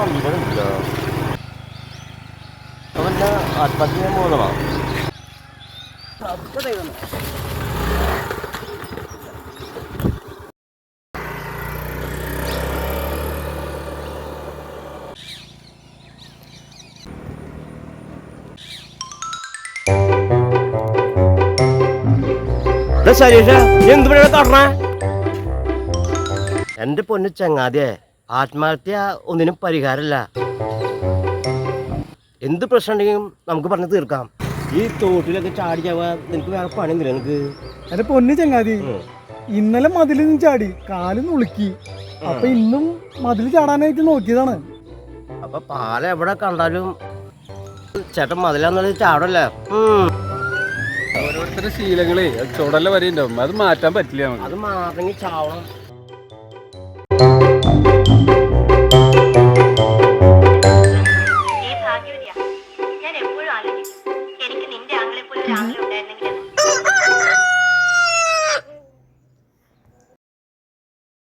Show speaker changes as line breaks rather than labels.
പന്ത്രണ്ടില്ല അവൻ്റെ ആത്മഹത്യ പോകുന്നതാ. ശരീഷ എന്ത് പണിയാണ് കാട്ടണേ? എന്റെ പൊന്നു ചങ്ങാതിയെ, ആത്മഹത്യ ഒന്നിനും പരിഹാരമല്ല. എന്ത് പ്രശ്നം ഉണ്ടെങ്കിലും നമുക്ക് പറഞ്ഞ് തീർക്കാം. ഈ തോട്ടിലൊക്കെ ചാടി ചാവാ നിനക്ക് വേറെ പണിയൊന്നുമില്ല. എനിക്ക്
എന്റെ പൊന്നു ചങ്ങാതി, ഇന്നലെ മതിലിൽ നിന്ന് ചാടി കാല് നുളുക്കി. അപ്പൊ ഇന്നും മതിൽ ചാടാനായിട്ട് നോക്കിയതാണ്.
അപ്പൊ പാലം എവിടെ കണ്ടാലും ചേട്ടൻ മതിലാന്നുള്ളത് ചാടല്ലേ.
ഓരോരുത്തരുടെ ശീലങ്ങളെ ചുടല വരെ ഉണ്ടാവും. അത് മാറ്റാൻ പറ്റില്ല.
അത് മാറണമെങ്കിൽ ചാവണം.